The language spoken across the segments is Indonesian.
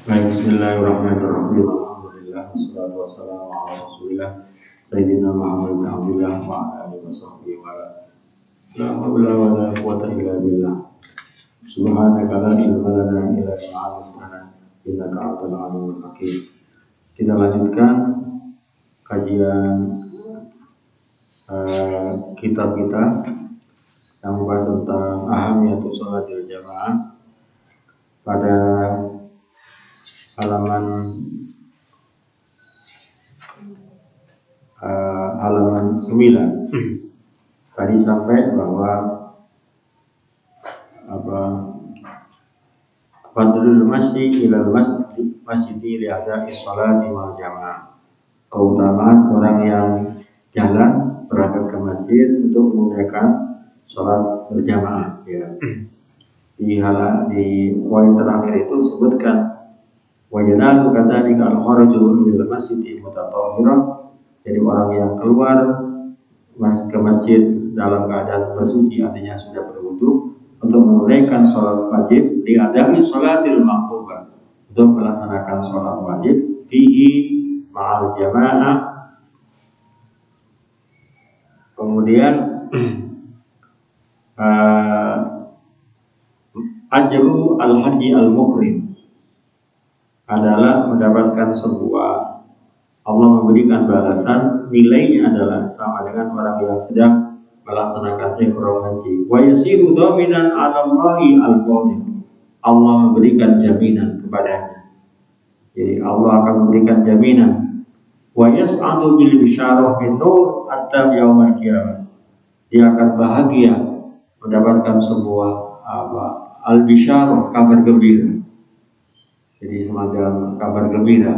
Bismillahirrahmanirrahim. Alhamdulillah wassalatu wassalamu ala Rasulillah Sayyidina Muhammad bin Abdullah wa ala alihi washabbihi wa la haula wa la quwwata illa billah. Subhanaka la ilma lana illa ma 'allamtana innaka antal alimul hakim. Kita lanjutkan kajian kitab kita yang membahas tentang ahamiyatu sholatil jamaah pada halaman 9. Tadi sampai bahwa fadlul masyi ilal masjid li ada'i sholati wal jamaah. Keutamaan orang yang jalan berangkat ke masjid untuk menunaikan sholat berjamaah, ya. Di poin terakhir itu disebutkan wajanalu kadzalika al-kharaju ila masjid mutatahhira. Jadi orang yang keluar ke masjid dalam keadaan bersuci, artinya sudah berwudu, untuk menunaikan sholat wajib di adami sholatil maktubah, untuk melaksanakan sholat wajib fihi ma'al jamaah. Kemudian ajru al-haji al-muhrim adalah mendapatkan sebuah, Allah memberikan balasan, nilainya adalah sama dengan orang yang sedang melaksanakan ihram haji. Wa yasiru dhaminan 'ala Allahi al-qadir. Allah memberikan jaminan kepadanya. Jadi Allah akan memberikan jaminan. Wa yas'adu bil bisyarah bin nur hatta yaumil qiyamah. Dia akan bahagia mendapatkan sebuah al-bisyarah, kabar gembira. Jadi semacam kabar gembira,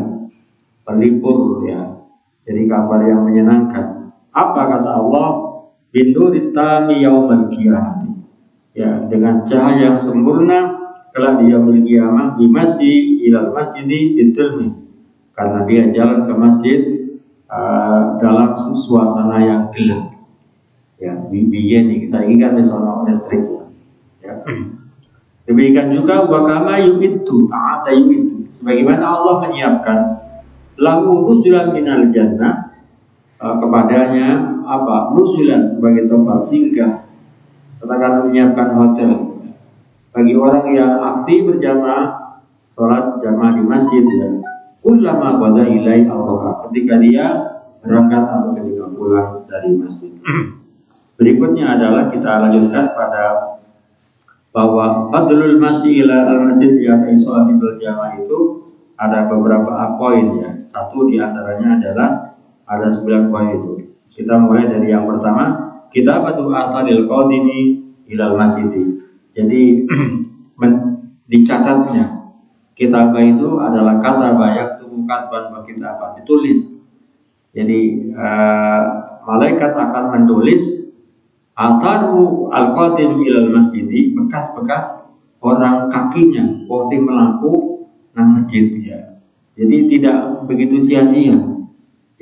pelipur, ya. Jadi kabar yang menyenangkan. Apa kata Allah? Bindurit tami yaumil qiyamah. Ya, dengan cahaya yang sempurna kelak di yaumil qiyamah di masjid ilal masjidi bidulmi. Karena dia jalan ke masjid dalam suasana yang gelap. Ya, biyen iki saiki kan wis ana listrik, ya. Demikian juga wakama yu'iddu ta'ata yu'iddu, sebagaimana Allah menyiapkan lahu nuzulan minal jannah, kepadanya nuzulan sebagai tempat singgah, katakan menyiapkan hotel bagi orang yang aktif berjamaah sholat jamaah di masjid, ya. Kullama qada ilai Allah, ketika dia berangkat atau ketika pulang dari masjid. Berikutnya adalah kita lanjutkan pada bahwa fadlul masyi ila al-masjid bi ada'i sholati bil jamaah itu ada beberapa poin, ya. Satu di antaranya adalah ada 9 poin itu. Kita mulai dari yang pertama, kitabatu atharil qadimi ilal masjid. Jadi dicatatnya kitabah itu adalah kata banyak tubuhkan bagi kitabah, ditulis. Jadi malaikat akan menulis atharu al-qadim ilal masjidi, bekas-bekas orang kakinya posisi melaku nang masjid, ya. Jadi tidak begitu sia-sia.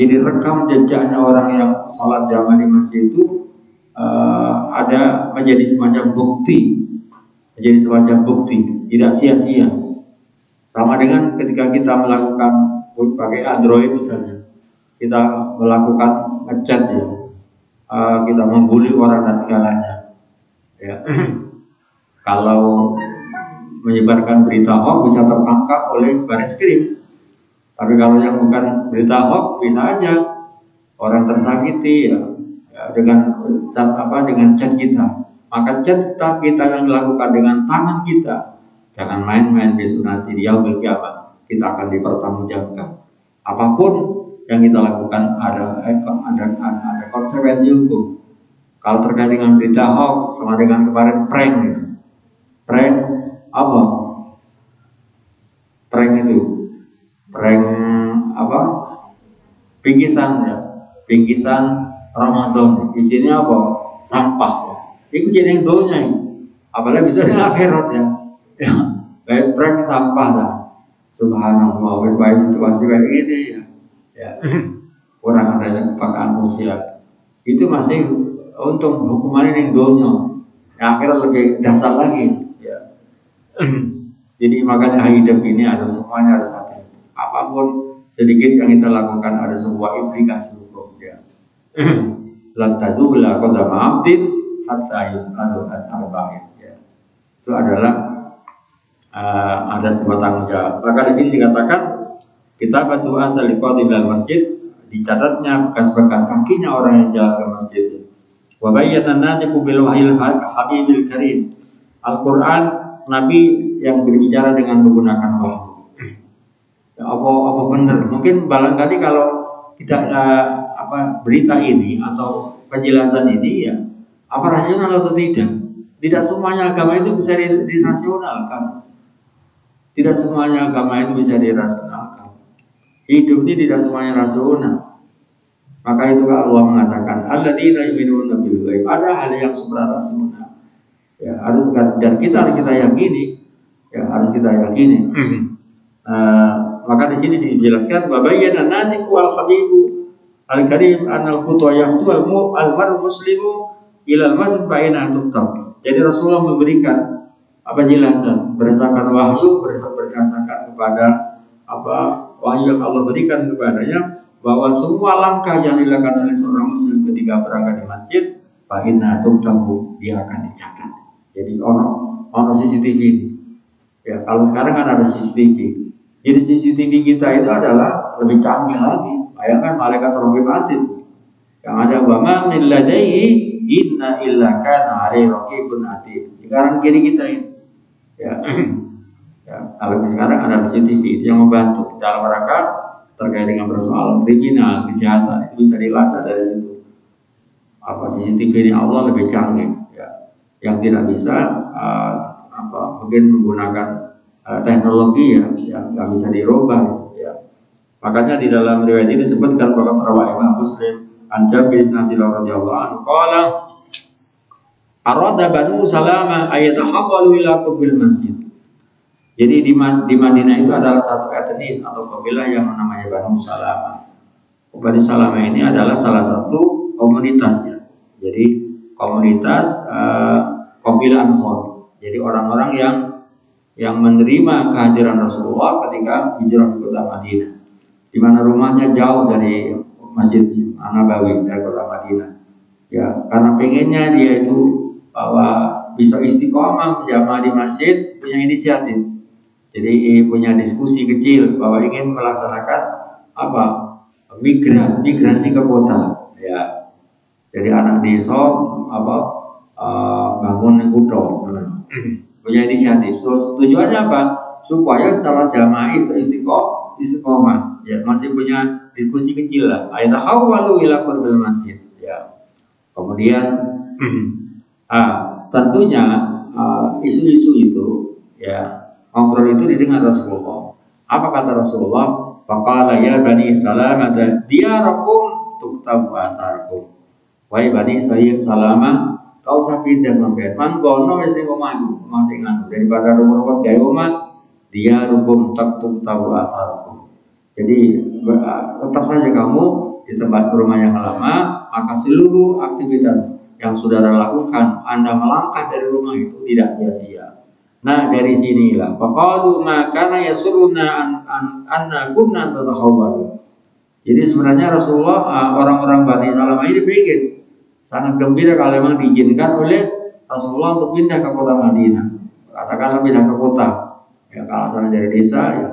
Jadi rekam jejaknya orang yang sholat jamaah di masjid itu ada menjadi semacam bukti, tidak sia-sia. Sama dengan ketika kita melakukan pakai Android misalnya, kita melakukan ngechat, ya. Kita membuli orang dan segalanya, ya. Kalau menyebarkan berita hoax bisa tertangkap oleh Baris-Krim. Tapi kalau yang bukan berita hoax bisa aja orang tersakiti, ya dengan chat kita. Maka chat kita yang dilakukan dengan tangan kita, jangan main-main, besok nanti di yaumil qiyamah kita akan dipertanggungjawabkan. Apapun yang kita lakukan ada konsekuensi hukum. Kalau terkait dengan berita hoax, sama dengan kemarin prank, ya. Prank apa? Prank bingkisan, ya. Bingkisan Ramadan. Isinya apa? Sampah. Itu jadi yang donya. Apalagi bisa dengan akhirat, ya. Ya, kayak prank sampah dah. Subhanallah, wis bae situasi kayak gini, ya. Ya. Kurang adanya kepekaan sosial. Itu masih untung hukumannya yang donya. Ya, akhirnya lebih dasar lagi, ya. Jadi makanya hidup ini ada semuanya, ada satu. Apapun sedikit yang kita lakukan ada sebuah implikasi hukum ya. Lan tazula qadama 'abdin hatta yus'alu an arba'in ya. Itu adalah ada sebuah tanggung jawab. Maka di sini dikatakan kita bantu asal liqati dal masjid, dicatatnya bekas-bekas kakinya orang yang jalan ke masjid. Wa bayyana natiqu bil wahyil habibil karim. Al-Qur'an Nabi yang berbicara dengan menggunakan wahyu. Ya, apa benar? Mungkin barangkali kalau tidak berita ini atau penjelasan ini ya apa rasional atau tidak? Tidak semuanya agama itu bisa dirasionalkan. Tidak semuanya agama itu bisa dirasionalkan. Hidup ini tidak semuanya rasional. Maka itu Allah mengatakan alladzina yu'minuna bil ghaib. Ada hal yang suprarasional. Ya, harus dan kita yakini. Ya, harus kita yakini. Maka di sini dijelaskan babayyana natiqu al-habibu al-karim anal khutayah tu al-maru muslimu ilal masjid fa'ina tuktab. Jadi Rasulullah memberikan penjelasan berdasarkan wahyu, berdasarkan kepada wahyu yang Allah berikan kepadanya bahwa semua langkah yang dilakukan oleh seorang muslim ketika berangkat di masjid fa'ina tuktab, dia akan dicatat. Jadi ono CCTV ini. Ya, kalau sekarang kan ada CCTV. Jadi CCTV kita itu adalah lebih canggih lagi. Bayangkan malaikat raqib atid yang ada wa ma min ladaihi inna illa kana 'alaihi raqibun atid. Di kanan kiri kita ini. Ya. Ya, kalau sekarang ada CCTV itu yang membantu dalam rangka terkait dengan persoalan kriminal, kejahatan itu bisa dilacak dari situ. CCTV ini Allah lebih canggih ya. Yang tidak bisa mungkin menggunakan teknologi yang nggak bisa dirubah ya. Makanya di dalam riwayat ini disebutkan bahwa rawi Imam Muslim an Jabir bin Abdullah radhiyallahu anhu qala arada Banu Salamah ayatahawwalu ila qurbil masjid. Jadi di Madinah itu adalah satu etnis atau kabilah yang namanya Banu Salamah. Banu Salamah ini adalah salah satu komunitasnya. Jadi komunitas kabilah Ansor. Jadi orang-orang yang menerima kehadiran Rasulullah ketika hijrah ke kota Madinah, di mana rumahnya jauh dari Masjid Nabawi dari kota Madinah. Ya, karena pengennya dia itu bahwa bisa istiqomah berjamaah di masjid, punya inisiatif. Jadi punya diskusi kecil bahwa ingin melaksanakan migrasi ke kota. Ya, jadi anak desa bangun di kota. Punya inisiatif. Tujuannya apa? Supaya secara jamaah istiqomah. Ya, masih punya diskusi kecil lah. Ayatahawwalu ila qurbil masjid. Ya. Kemudian tentunya isu-isu itu ya, ngobrol itu didengar Rasulullah. Apa kata Rasulullah? Faqala ya bani salamah diyarakum tuktabu atharkum. Wahai bani salamah, kau usah pindah sampai mangkono wis ning omahku masing anu daripada rumah gawe omah dia rukum taktuk tabu atharkum. Jadi tetap saja kamu di tempat rumah yang lama, maka seluruh aktivitas yang saudara lakukan Anda melangkah dari rumah itu tidak sia-sia. Nah, dari sinilah faqalu ma kana yasuruna anna kunna tatahawwalu. Jadi sebenarnya Rasulullah orang-orang Bani Salamah ini pengen sangat gembira kalau memang diizinkan oleh Rasulullah untuk pindah ke kota Madinah. Katakanlah pindah ke kota. Ya, kalau asalnya dari desa ya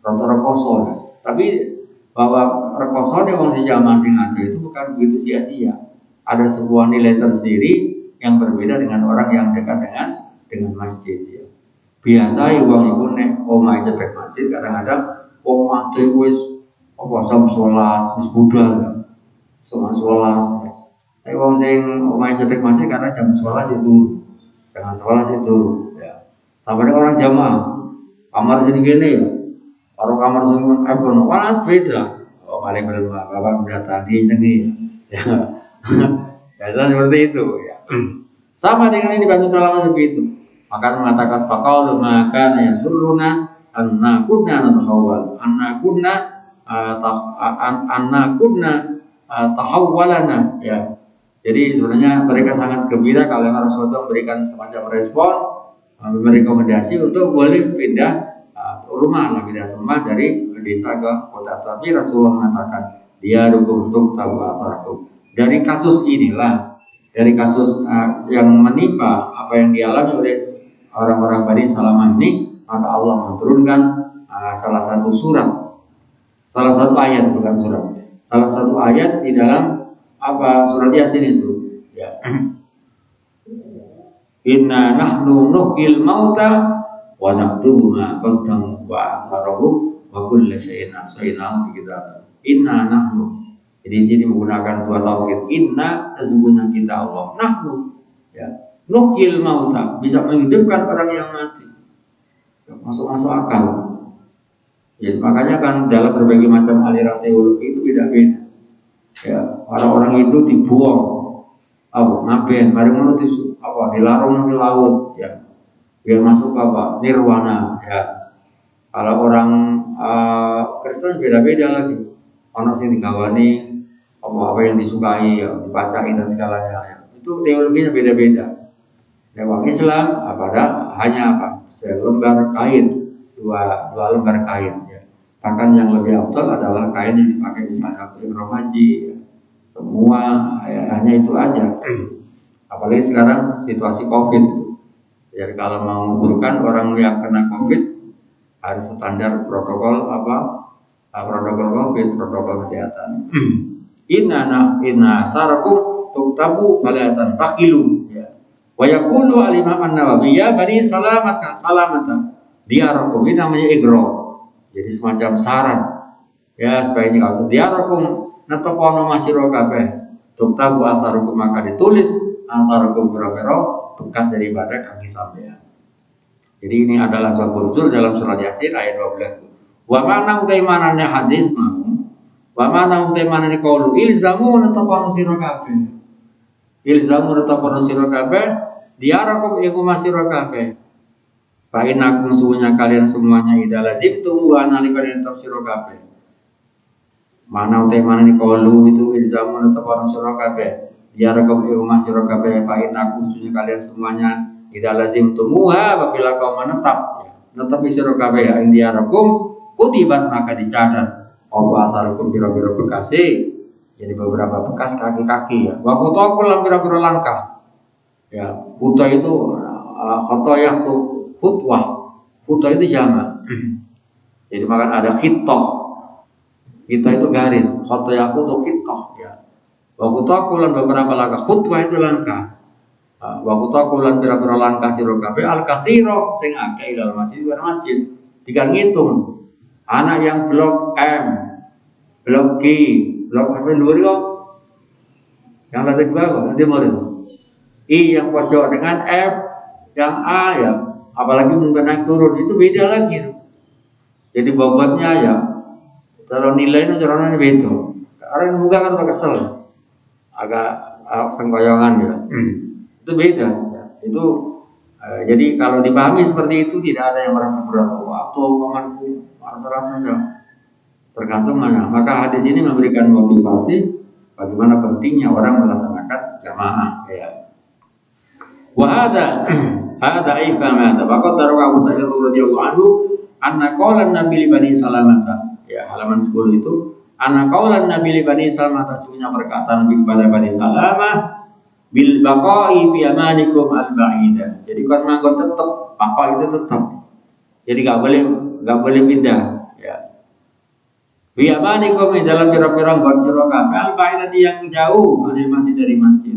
roto rekoso. Ya. Tapi bahwa rekoso yang masih jamaah sing ada itu bukan begitu sia-sia. Ada sebuah nilai tersendiri yang berbeda dengan orang yang dekat dengan masjid. Ya. Biasa ya wong iku nek omah cedhek masjid kadang-kadang omah dhewe wis jam 11 wis budal. Ya. Jam 11. Tapi wong sing omahe cedhek masjid karena jam 11 itu, setengah 11 itu, ya. Sampai orang jamaah, kamar sini gini, ya. Orang kamar sini iPhone, wah beda. Oh paling berapa, bapak datang diincengi, ya. Biasa seperti itu, ya. Sama dengan ini Bani Salamah seperti itu. Maka mengatakan faqalu maka yasuruna anna kunna natahawwal, anna kunna tahawwalana, ya. Jadi sebenarnya mereka sangat gembira kalau Rasulullah memberikan semacam respon merekomendasi untuk boleh pindah pindah rumah dari desa ke kota. Tapi Rasulullah mengatakan dia dukung untuk tabu asarakum. Dari kasus inilah, dari kasus yang menimpa apa yang dialami oleh orang-orang Bani Salamah ini, maka Allah menurunkan salah satu ayat, bukan surat, salah satu ayat di dalam surat Yasin itu. Ya. Inna nahnu nuhyil mauta wa naktubu ma qaddamu wa atharahum wa kullu syai'in ahsaynahu fi kitab. Inna nahnu. Jadi di sini menggunakan dua taukid. Inna sesungguhnya kita Allah. Nahnu. Ya. Nuhyil mauta, bisa menghidupkan orang yang mati. Masuk akal. Ya, makanya kan dalam berbagai macam aliran teologi itu beda-beda. Ya, orang-orang itu dibuang. Ngapain? Mari ngono dilarung di laut, ya. Biar masuk nirwana, ya. Kalau orang Kristen beda-beda lagi. Ono sing digawani apa yang disukai, ya, dibacain dan segalanya. Ya. Itu teologinya beda-beda. Ya, orang Islam hanya selembar kain, dua lembar kain, ya. Bahkan yang lebih afdal adalah kain yang dipakai misalnya untuk ihram haji, ya. Semua hanya itu aja. Apalagi sekarang situasi COVID itu. Jadi kalau mau menguburkan orang yang kena COVID harus standar protokol protokol COVID, protokol kesehatan. Inna sarakum tuktabu falatan takilu. Ya. Wa yaqulu al-Imam An-Nawawi ya Bani Salamata. Diarakum ini namanya igro. Jadi semacam saran. Ya sebaiknya kalau diarakum netopono masiro kabeh. Tuktabu asarukum maka ditulis asarukum biro-biro bekas daripada kaki sampean. Jadi ini adalah suatu rujul dalam surat Yasin ayat 12. Wa mana utaimanannya hadis mau. Wa mana utaimanannya qaulu ilzamu netopono sira kabeh. Ilzamu netopono sira kabeh diarakum iku masira kabeh. Fa innakum sunya kalian semuanya ida lazimtum wa nalika entuk sira kabeh. Mana utaimanannya qaulu itu ilzamu netopono sira kabeh. Diarakum iku masira kabeh fa innakum sunya kalian semuanya ida lazimtum wa apabila kau menetap netapi sira kabeh ing diarakum kutibat maka dicatat asarukum biro-biro bekasi. Jadi beberapa bekas kaki-kaki ya. Wa kutaku lam biro-biro langkah. Ya, kuta itu khotoyah tuh khutwah. Kuta itu jamak. Jadi maka ada khitoh. Khitoh itu garis, khotoyah itu khitoh ya. Wa kutaku lam beberapa langkah. Khutwah itu langkah. Wa kutaku lam biro-biro langkah sira kabeh al-katsira sing akeh dalam masjid. Tiga ngitung. Anak yang blok M, blok G, blok apa dulu kok? Yang lantai 2 nanti mau itu. I yang pojok dengan F, yang A ya, apalagi mungkin naik turun itu beda lagi. Jadi bobotnya ya, kalau nilainya caranya beda. Orang muka kan kesel, agak senggoyongan ya. Itu beda. Ya. Itu jadi kalau dipahami seperti itu tidak ada yang merasa berat. Atau omonganku rasa-rasanya tergantung mana. Maka hadis ini memberikan motivasi bagaimana pentingnya orang melaksanakan jamaah. Ya. Wa hada ikama tabaqat darwa Abu Sa'id radhiyallahu anhu anna qaulan Nabi li Bani Salamah. Ya, halaman 10 itu anna qaulan Nabi li Bani Salamah sesungguhnya perkataan Nabi kepada Bani Salamah bil baqa'i bi amanikum al-ba'idah. Jadi kan manggon tetap, apa itu tetap. Jadi enggak boleh pindah, ya. Bi amanikum dalam pira-pira buat sira kabeh al-ba'idah yang jauh dari masjid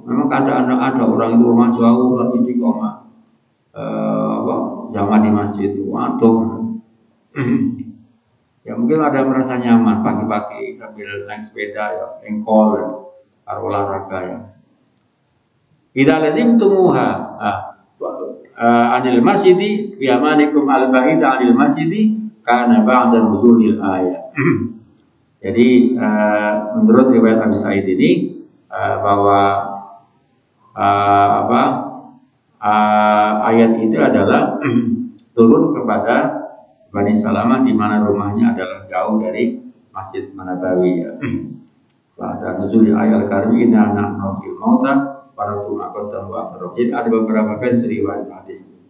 Memang ada orang itu rumah jauh tapi istiqomah. Jamaah di masjid itu atau ya mungkin ada merasa nyaman pagi-pagi sambil naik sepeda ya, engkol ya. Olahraga ya. Idza lazimtumuha anil masjidi fi amanikum al-ba'id anil masjidi kana ba'da nuzulil ayat. Jadi menurut riwayat Abi Sa'id ini bahwa ayat itu adalah turun kepada Bani Salamah di mana rumahnya adalah jauh dari Masjid Nabawi ya. Pada nuzul ayat karim inna nahnu fil mauta faratu ma qaddam wa akhar. Jadi ada beberapa versi riwayat hadis ini.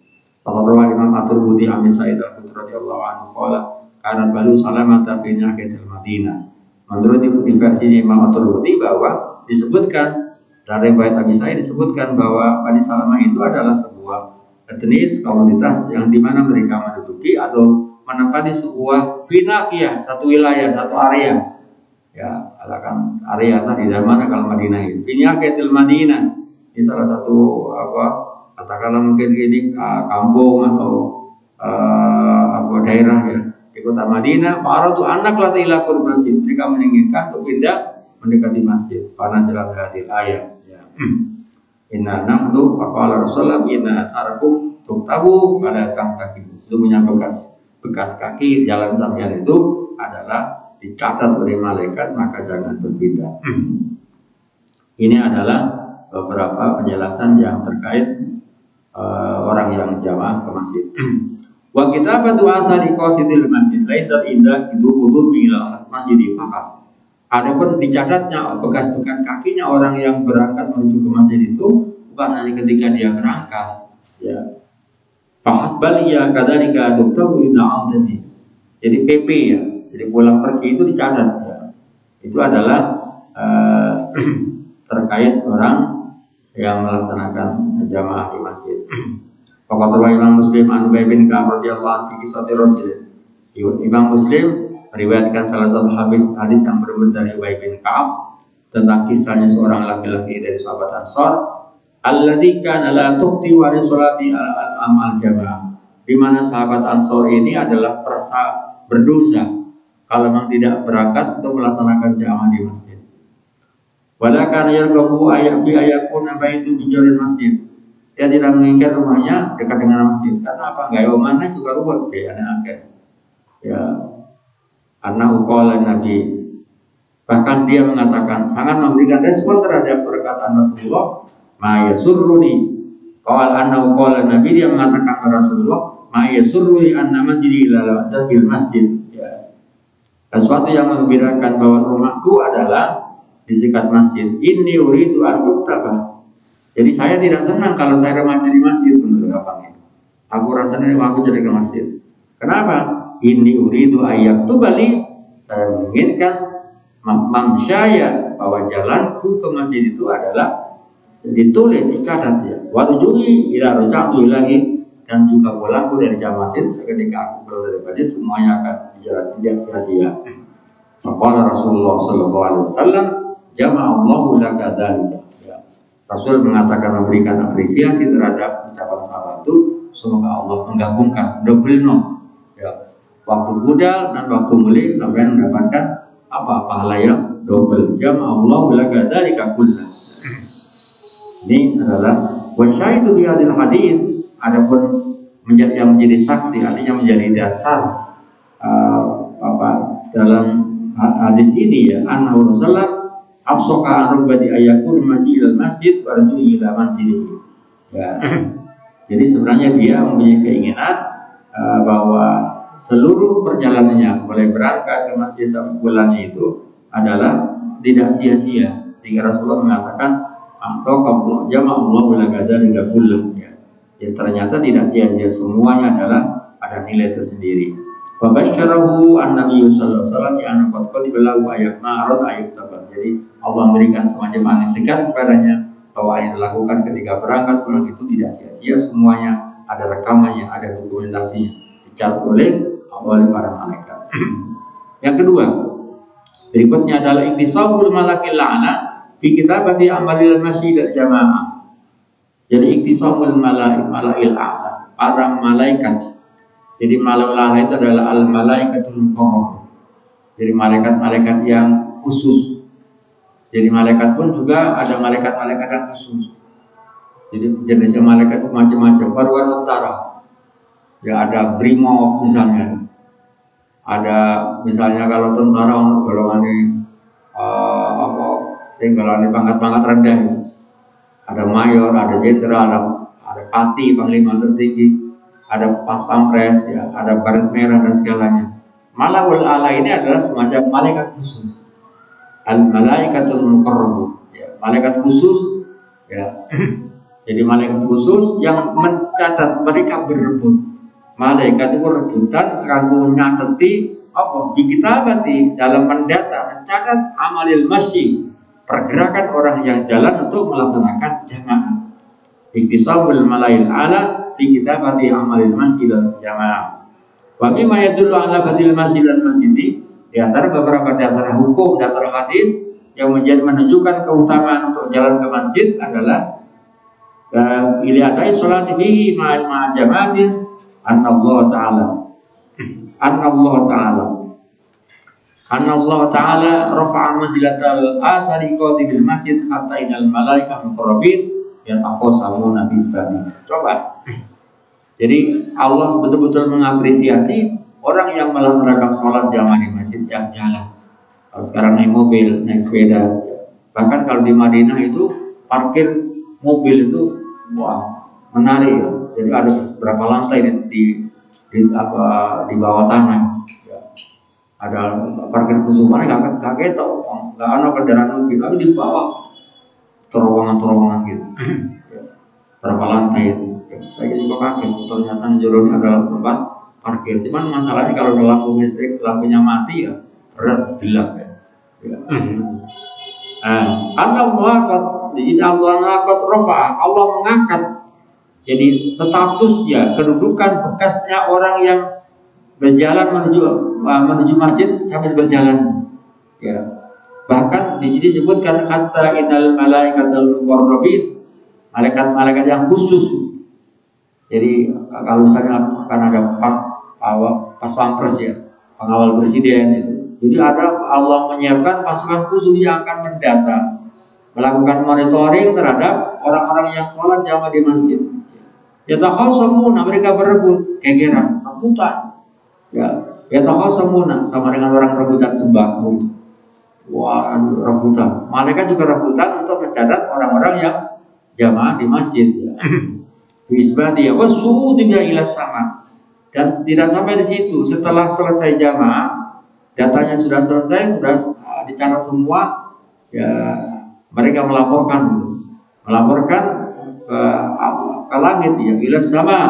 Rawahu Imam At-Tirmidzi an Sa'id al-Khudri radhiyallahu anhu qala kana Banu Salamah fi nahyatil Madinah. Menurut di versinya Imam At-Tirmidzi bahwa disebutkan dari riwayat Abi Sa'id disebutkan bahwa Bani Salamah itu adalah sebuah etnis komunitas yang dimana mereka menduduki atau menempati sebuah vinakiyah, satu wilayah, satu area. Ya, katakan area tadi dari mana kalau Madinah itu? Vinyakiyatil Madinah. Ini salah satu katakanlah mungkin ini kampung atau daerah ya di kota Madinah. Faratu anak lati ila masjid. Mereka menginginkan untuk pindah mendekati masjid. Fanazalat hadil ayat. Ya. Inna nahnu faqala Rasulullah inna atarakum tuktabu pada kaki. Sesungguhnya bekas kaki jalan sampean itu adalah dicatat oleh malaikat, maka jangan berpindah. Ini adalah beberapa penjelasan yang terkait orang yang jamaah ke masjid. Wa kitabatu athari qasidil masjid laisa inda itu wudu ila masjid faqas. Adapun dicatatnya bekas-bekas kakinya orang yang berangkat menuju ke masjid itu bukan hanya ketika dia berangkat, ya. Fahasbal ya kadzalika tuktabu ila audati. Jadi PP ya. Jadi pulang pergi itu dicatat ya. Itu adalah terkait orang yang melaksanakan jamaah di masjid. Faqat Imam Muslim an Ubay bin Ka'ab radhiyallahu anhu fi qissati rajul. Imam Muslim meriwayatkan salah satu hadis yang berbeda dari Ubay bin Ka'ab tentang kisahnya seorang laki-laki dari sahabat Ansar alladzi kana la tuqti wa salati al jamaah. Di mana sahabat Ansar ini adalah perasa berdosa kalau memang tidak berangkat untuk melaksanakan jamaah di masjid. Walakan yarghabu ayakun baitu bijaril masjid. Dia tidak menginginkan rumahnya dekat dengan masjid. Karena apa? Gaya rumahnya juga ruwet ya anak-anak. Ya. Karena uqala Nabi. Bahkan dia mengatakan sangat memberikan respon terhadap perkataan Rasulullah, "Ma yasurruni." Qala anna uqala Nabi, dia mengatakan kepada Rasulullah, "Ma yasurruni anna masjidi ila bil masjid." Sesuatu yang menggembirakan bahwa rumahku adalah di dekat masjid. Inni uridu an tuktaba. Jadi saya tidak senang kalau saya masih di masjid menurut abangnya. Aku rasanya aku jadi ke masjid. Kenapa? Inni uridu ayat tubali. Saya menginginkan mamsyaya bahwa jalanku ke masjid itu adalah ditulis, dicatat ya. Warujui ila raja'tu lagi. Dan juga pulangku dari jamaah masjid ketika aku pulang dari masjid semuanya akan dijalan tidak sia-sia. Maka Rasulullah Sallallahu Alaihi Wasallam jama'allahu laka dzalika. Rasul mengatakan memberikan apresiasi terhadap ucapan sahabat itu. Semoga Allah menggabungkan double no. Ya. Waktu budal dan waktu mulai sampai mendapatkan pahala yang double. Jama'allahu laka dzalika kullah. Ini adalah wasyahidu bi hadil hadis. Adapun yang menjadi saksi, artinya menjadi dasar dalam hadis ini ya, anna Rasulullah afsaka arba'ati ayakun majil masjid warju ila manzilihi. Ya. Jadi sebenarnya dia mempunyai keinginan bahwa seluruh perjalanannya mulai berangkat ke masjid sampai pulangnya itu adalah tidak sia-sia, sehingga Rasulullah mengatakan atau jama'allahu laka dzalika kullah. Ya, ternyata tidak sia-sia, semuanya adalah ada nilai tersendiri. Wa basyarahu an-nabiy sallallahu alaihi wasallam ya anqad qadibalahu ayat ma'rad ayat tabar. Jadi Allah memberikan semacam angin segar kepadanya bahwa yang dilakukan ketika berangkat pulang itu tidak sia-sia, semuanya ada rekamannya, ada dokumentasinya, dicatat oleh para malaikat. Yang kedua, berikutnya adalah iktisabul malakil la'ana fi kitabati amalil masjid jamaah. Jadi iktisamul malaikil a'la, para malaikat. Jadi malaikul a'la itu adalah al malaikatul muqarrabun. Jadi malaikat-malaikat yang khusus. Jadi malaikat pun juga ada malaikat-malaikat yang khusus. Jadi jenisnya malaikat itu macam-macam. Perwira tentara. Ya ada brimob misalnya. Ada misalnya kalau tentara untuk golongan ini golongan pangkat-pangkat rendah itu. Ada mayor, ada jenderal, ada pati, panglima tertinggi, ada pas pampres, ya, ada baret merah dan segalanya. Malakul a'la ini adalah semacam malaikat khusus. Al malaikatul muqarrabun, ya, malaikat khusus Ya. Jadi malaikat khusus yang mencatat, mereka berebut. Malaikat itu rebutan kanggo nyateti apa? Dikitabati dalam mendata, mencatat amalil masyi, pergerakan orang yang jalan untuk melaksanakan jamaah. Iktisabul malail ala fi kitabati amalil masyi dan jamaah. Wa mimma yadullu ala fadil masyi dan masjidi, di antara beberapa dasar hukum, dasar hadis yang menunjukkan keutamaan untuk jalan ke masjid adalah iliatai sholat fihi ma'a jamaatin Allah Ta'ala Allah Ta'ala rafa'a manzilatal asari qadibil masjid hatta idal malaika muqarrabin yataqasamuna bisbabi. Coba. Jadi Allah betul-betul mengapresiasi orang yang melaksanakan sholat jamaah di masjid yang jalan. Kalau sekarang naik mobil, naik sepeda, bahkan kalau di Madinah itu parkir mobil itu wah menarik ya. Jadi ada beberapa lantai di bawah tanah. Ya. Ada parkir khusus mana nggak kaget tau, nggak ada kendaraan mobil, tapi di bawah terowongan gitu. Ya. Berapa lantai itu? Ya. Saya juga kaget, ternyata di jalurnya adalah tempat parkir. Cuman masalahnya kalau lampu listrik, lampunya mati ya berat gelap ya. Ya. Allah di sini Allah mengangkat. Jadi statusnya, kedudukan bekasnya orang yang berjalan menuju masjid sambil berjalan. Ya. Bahkan di sini disebutkan kata innal malaikatal muqarrabin, malaikat-malaikat yang khusus. Jadi kalau misalnya akan ada pas pampres ya, pengawal presiden itu. Jadi Allah menyiapkan pasukan khusus yang akan mendata, melakukan monitoring terhadap orang-orang yang sholat jamaah di masjid. Yatakhasamuna, mereka berebut, gegeran, rebutan. Ya, yatakhasamuna sama dengan orang rebutan sembako. Wah, rebutan. Malaikat juga rebutan untuk mencatat orang-orang yang jamaah di masjid. Bisbati ya, wasu'udiya ila sama. Dan tidak sampai di situ. Setelah selesai jamaah, datanya sudah selesai, sudah dicatat semua, ya mereka melaporkan ke langit ya, ila sama.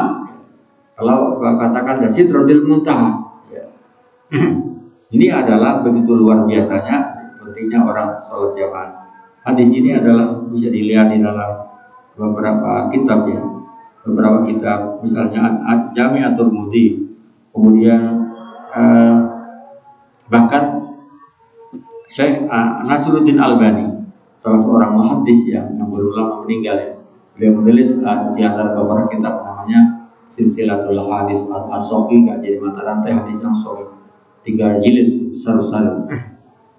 Kalau katakan sidratil muntaha. Ya. Ini adalah begitu luar biasanya pentingnya orang sholat jamaah. Hadis ini adalah bisa dilihat di dalam beberapa kitab ya, beberapa kitab, misalnya Jami'atul Mudi, kemudian bahkan Syekh Nasruddin Albani, salah seorang muhaddis yang berulang meninggal ya. Beliau menulis di antara beberapa kitab namanya Silsilatul Hadis As-Sahih, jadi mata rantai hadis yang sahih. 3 jilid besar-besar.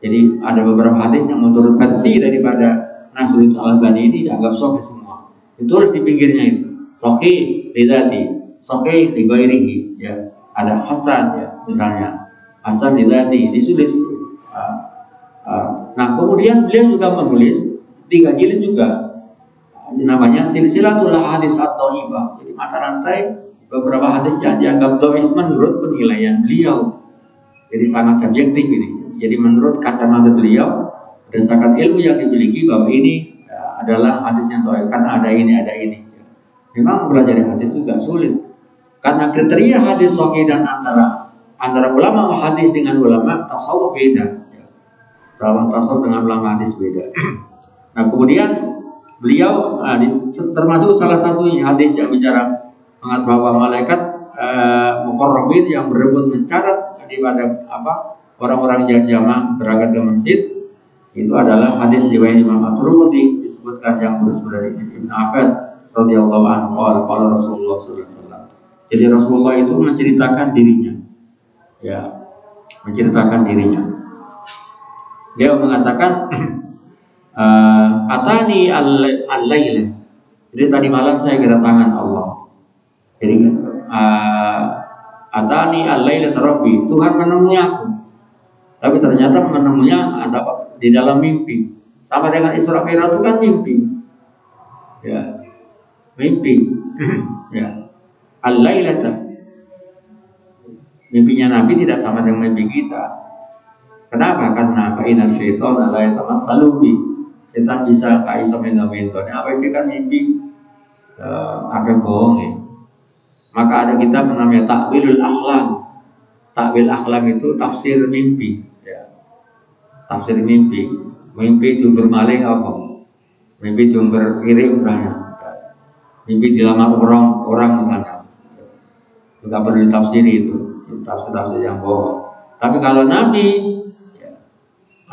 Jadi ada beberapa hadis yang menurut versi daripada Nasruddin Albani ini dianggap sahih semua. Ditulis di pinggirnya itu. Sahih lidzati, sahih li ghairihi ya. Ada hasan ya, misalnya. Hasan lidzati ditulis. Nah, kemudian beliau juga menulis 3 jilid juga. Namanya Silsilatul Hadis At-Thaifah. Jadi mata rantai beberapa hadis yang dianggap dhaif menurut penilaian beliau. Jadi sangat subjektif ini. Jadi menurut kacamata beliau, berdasarkan ilmu yang dimiliki, bahwa ini adalah hadis yang dhaif karena ada ini. Memang belajar hadis juga sulit. Karena kriteria hadis sahih dan antara ulama hadis dengan ulama tasawuf beda. Ulama tasawuf dengan ulama hadis beda. Nah, kemudian beliau termasuk salah satu hadis yang bicara bahwa malaikat muqarrabin yang berebut mencatat daripada orang-orang yang jamaah berangkat ke masjid, itu adalah hadis riwayat Imam At-Tirmidzi, disebutkan yang bersumber dari Ibnu Abbas radhiyallahu anhu qala Rasulullah sallallahu alaihi wasallam. Jadi Rasulullah itu menceritakan dirinya. Ya, menceritakan dirinya. Dia mengatakan atani al-laila. Jadi tadi malam saya kedatangan Allah. Jadi atani al-laila rabbi, Tuhan menemui aku. Tapi ternyata menemuinya di dalam mimpi. Sama dengan Isra Mi'raj itu kan mimpi. Ya. Mimpi. Ya. Al-lailata. Mimpinya Nabi tidak sama dengan mimpi kita. Kenapa? Karena fa inna syaitana la yatamassalu bi. setan bisa kai iso mento-mento. Apa itu kan mimpi agak bohong ya. Maka ada kitab namanya Takwilul Ahlam. Takwil Ahlam itu tafsir mimpi ya. Tafsir mimpi. Mimpi diumber maling apa? Mimpi diumber kiri misalnya. Mimpi dilamar orang misalnya. Juga perlu ditafsiri itu. Tafsir-tafsir yang bohong. Tapi kalau Nabi ya,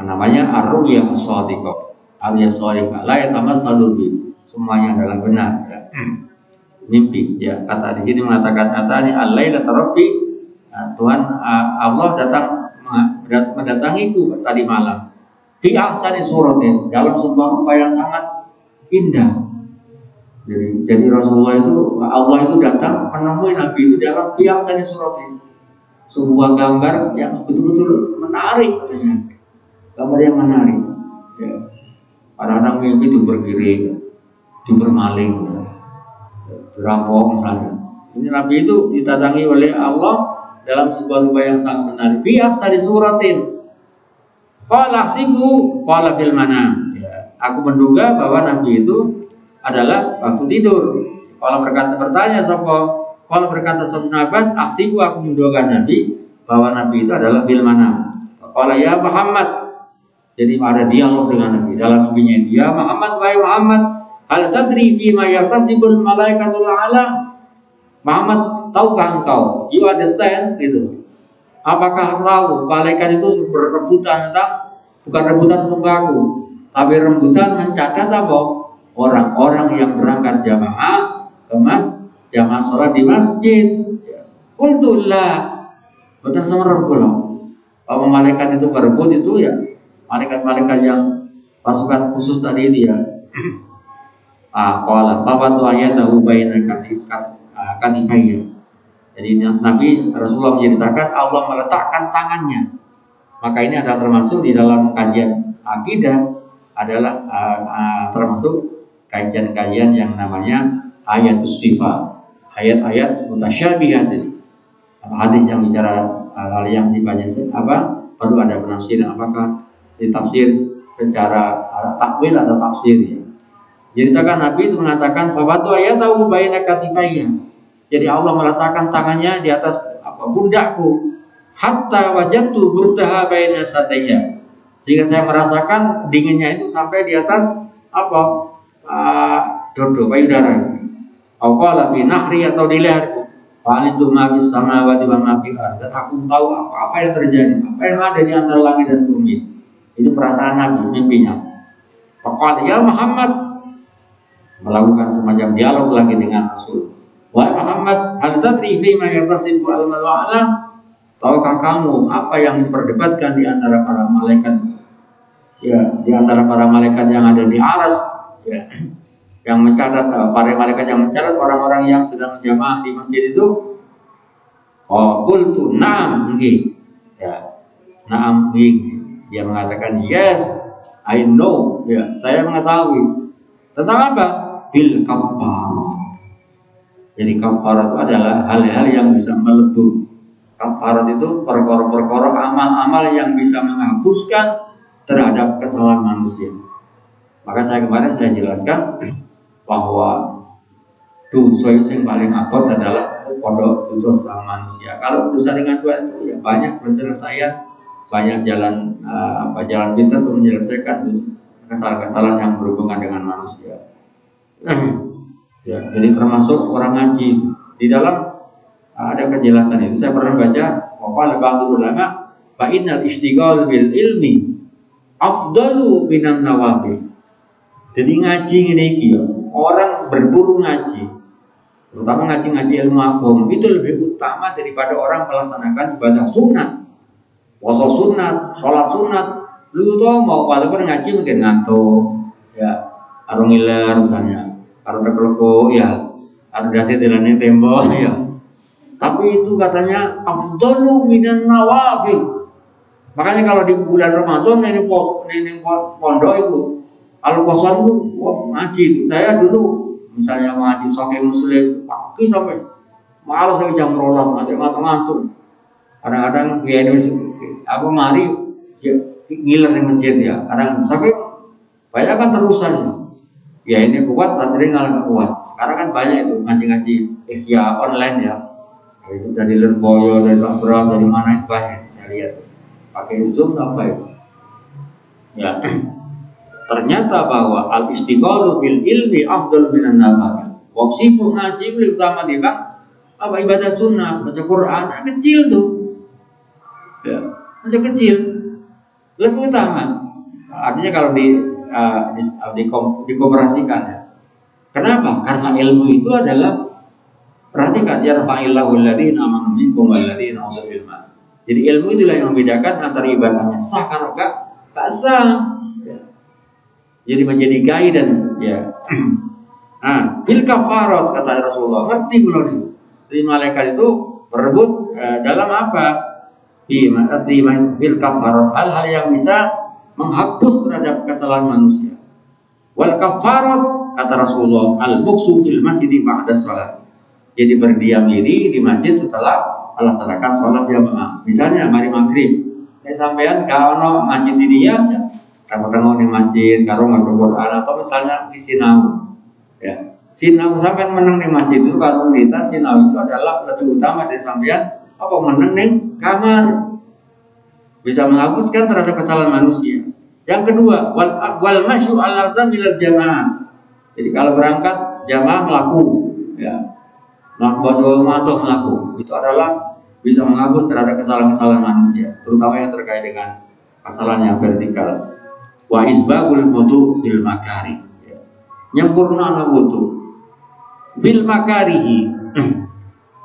namanya ar-ru'ya as-shadiqah. Ar-ru'ya as-shadiqah la yatamassalu bi. Semuanya adalah benar ya. Mimpi ya. Kata di sini mengatakan atani al-lailata rabbi. Tuhan Allah mendatangiku tadi malam. Di ahsani suratin, dalam sebuah rupa yang sangat indah. Jadi Rasulullah itu Allah itu datang menemui Nabi itu dalam di ahsani suratin. Sebuah gambar yang betul-betul menarik katanya. Gambar yang menarik. Ya. Kadang-kadang mimpi itu bergiring, itu bermaling, dirampok misalnya. Ini Nabi itu didatangi oleh Allah dalam sebuah rupa yang sangat menarik. Biasa di suratin. Qala sibu qala fil manam. Ya, aku menduga bahwa Nabi itu adalah waktu tidur. Kalau bertanya sapa? Kalau berkata Ibnu Abbas, aksiku aku menduga Nabi bahwa Nabi itu adalah fil manam. Qala ya Muhammad. Jadi ada dialog dengan Nabi dalam mimpinya itu. Ya Muhammad, wahai Muhammad, hal tadri fi ma yaktasibul malaikatul a'la? Muhammad, tahukah engkau? You understand gitu. Apakah tahu malaikat itu berebutan tentang bukan rebutan sembako, tapi rebutan mencatat apa? Orang-orang yang berangkat jamaah ke jamaah sholat di masjid. Qultullah. Betul sama Rasulullah. Kalau malaikat itu berebut itu ya malaikat-malaikat yang pasukan khusus tadi itu ya. Qala fawadu ayatahu baina katifayya. Jadi Nabi Rasulullah menceritakan Allah meletakkan tangannya. Maka ini adalah termasuk di dalam kajian akidah adalah termasuk kajian-kajian yang namanya ayatus sifat, ayat-ayat mutasyabihat. Hadis yang bicara hal yang sifatnya perlu ada penafsiran, apakah ditafsir secara takwil atau tafsir ya. Ceritakan Nabi itu mengatakan fawatu ayatahu baina katifayya. Jadi Allah meletakkan tangannya di atas pundakku hatta wajadtu burdaha baina sadayya. Sehingga saya merasakan dinginnya itu sampai di atas dodo payudara. Qala fi nahri atau di leherku. Fa'alitu ma bis samawati wa ma fil ardh. Dan aku tahu apa yang terjadi, apa yang ada di antara langit dan bumi. Itu perasaan Nabi mimpinya. Faqala ya Muhammad, melakukan semacam dialog lagi dengan Rasul. Wahai Muhammad, hal tadri fi ma yatasifu al-mala'ala? Tahukah kamu apa yang diperdebatkan di antara para malaikat? Ya, di antara para malaikat yang ada di aras, ya, yang mencatat para malaikat yang mencatat orang-orang yang sedang jamaah di masjid itu. Qultu na'am nggih. Ya, na'am nggih. Dia mengatakan yes, I know. Ya, saya mengetahui. Tentang apa? Bil kafarah. Jadi kafarat itu adalah hal-hal yang bisa melebur. Kafarat itu perkara-perkara amal-amal yang bisa menghapuskan terhadap kesalahan manusia. Maka kemarin saya jelaskan bahwa dosa yang paling abot adalah dosa manusia. Kalau dosa dengan Tuhan itu ya banyak penyelesaian, banyak jalan jalan pintas untuk menyelesaikan kesalahan-kesalahan yang berhubungan dengan manusia. Ya, jadi termasuk orang ngaji di dalam ada kejelasan itu. Saya pernah baca qala ba'dul ulama fa innal istighal bil ilmi afdalu minan nawafil. Jadi ngaji ini orang berburu ngaji, terutama ngaji ilmu agama itu lebih utama daripada orang melaksanakan ibadah sunat, puasa sunat, sholat sunat. Lu tuh mau walaupun ngaji mungkin ngantuk, ya, arung ngiler misalnya, arung terkeleko, ya, arung dasi dilani tembok, ya. Tapi itu katanya afdalu minan nawafil. Makanya kalau di bulan Ramadan ini pondok itu, kalau posoan itu ngaji itu. Saya dulu misalnya ngaji Sahih Muslim pagi sampai malam sampai jam 12 ngantuk. Kadang-kadang ya ini aku mari ngiler di masjid ya. Kadang sampai Banyak kan terusan ya ini kuat, santri nggak kuat. Sekarang kan banyak itu ngaji-ngaji ihya online ya. Itu dari Lirboyo, dari Pak Bro, dari mana itu banyak saya lihat. Pakai Zoom apa itu? Ya. Ternyata bahwa al istighalu bil ilmi afdal minan nafil. Wong sibuk ngaji lebih utama di bang apa ibadah sunnah, baca Quran, kecil tuh. Ya, baca kecil lebih utama. Artinya kalau dikomunikasikan ya. Kenapa? Karena ilmu itu adalah perhatikan ya rafa'illahu alladziina amanu minkum walladzina utul ilma. Jadi ilmu itulah yang membedakan antara ibadahnya sah atau tak sah. Ya. Jadi menjadi gai dan ya. Nah, bil kafarat kata Rasulullah, ngerti belum nih? Jadi malaikat itu berebut dalam apa? Bil kafarat, hal-hal yang bisa menghapus terhadap kesalahan manusia. Wal kafarat kata Rasulullah, al-buksu fil masjid ba'da shalat. Jadi berdiam diri di masjid setelah melaksanakan sholat jamaah. Misalnya mari maghrib, sampean kalau masjid ini ya, tengok di masjid, kalau mau Quran atau misalnya di sinau, ya sinau sampean menang di masjid itu kalau kita sinau itu adalah lebih utama dari sampean apa menang di kamar, bisa menghapuskan terhadap kesalahan manusia. Yang kedua, wal masyu al-adzam ila jamaah. Jadi kalau berangkat jamaah melaku, ya. Melaku itu adalah bisa menghapus terhadap kesalahan-kesalahan manusia, terutama yang terkait dengan kesalahan yang vertikal. Wa isbagul wudu bil makari, nyempurna wudu bil makarihi.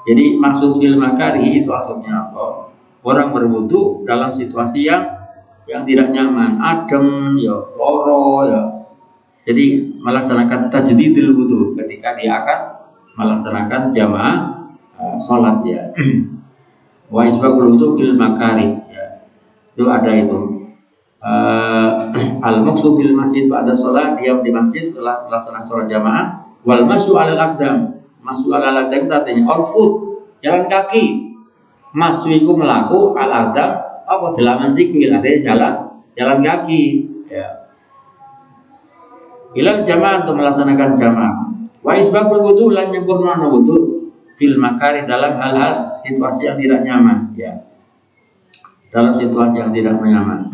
Jadi maksud bil makarihi itu maksudnya apa? Orang berwudu dalam situasi yang tidak nyaman, adem, ya loro, ya. Jadi melaksanakan tajdidul wudu ketika dia akan melaksanakan jamaah sholat ya. Wa isbagul wudu bil makari ya. Itu ada itu. Al-maqsu fil masjid ba'da sholat, diam di masjid setelah melaksanakan sholat jamaah. Wal masyu alal aqdam. Masyu alal aqdam itu artinya on foot, jalan kaki. Masyu itu melaku al aqdam apa dalaman sikil, artinya jalan kaki ya. Ilal jamaah untuk melaksanakan jamaah. Wa isbagul wudu lan nyempurna wudu fil makari dalam hal-hal situasi yang tidak nyaman ya. Dalam situasi yang tidak nyaman.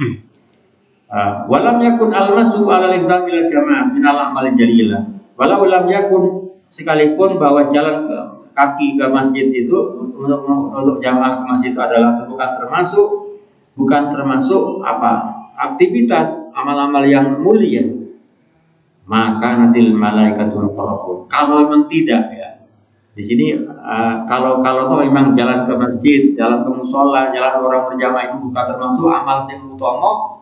Walam yakun al-masu ala al-iqdam ila jamaah min al-amal jalila. Walau lam yakun sekalipun bahwa jalan ke kaki ke masjid itu untuk jamaah ke masjid itu adalah bukan termasuk apa? Aktivitas amal-amal yang mulia. Maka nanti malaikatul qarabun. Kalau memang tidak ya. Di sini kalau toh memang jalan ke masjid, jalan ke musola, jalan orang berjamaah itu bukan termasuk amal sing utama.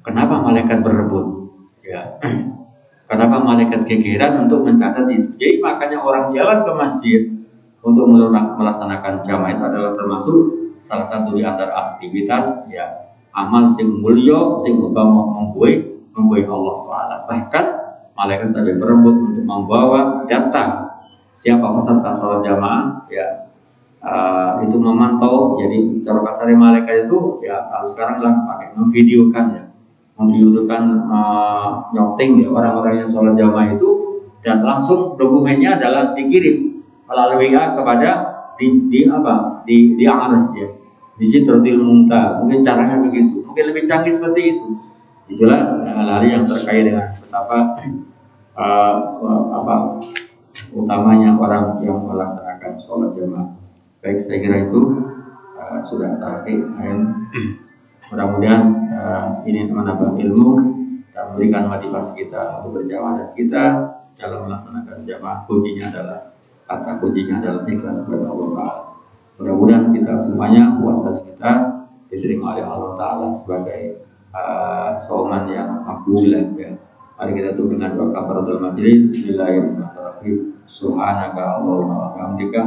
Kenapa malaikat berebut? Ya. Kenapa malaikat gegeran untuk mencatat itu? Jadi makanya orang jalan ke masjid untuk melaksanakan jamaah itu adalah termasuk salah satu di antara aktivitas ya amal sing mulya sing utama membuai Allah Taala. Bahkan malaikat sampai berebut untuk membawa data siapa peserta sholat jamaah ya itu memantau. Jadi cara kasarnya malaikat itu ya kalau sekarang lah pakai memvideokan nyotting ya orang-orang yang sholat jamaah itu dan langsung dokumennya adalah dikirim melalui WA kepada di Ars ya di Sidratil Muntaha. Mungkin caranya begitu, mungkin lebih canggih seperti itu. Itulah hal-hal yang terkait dengan betapa utamanya orang yang melaksanakan sholat jamaah. Baik, saya kira itu sudah terakhir. Mudah-mudahan ini menambah ilmu dan memberikan motivasi kita untuk berjamaah kita dalam melaksanakan jamaah. Kuncinya adalah ikhlas kepada Allah Taala. Mudah-mudahan kita semuanya puasa kita diterima oleh Allah Taala sebagai sauman yang makbul ya. Mari kita tutup dengan doa kafaratul majlis. Bismillahirrahmanirrahim. Subhanaka Allahumma wa bihamdika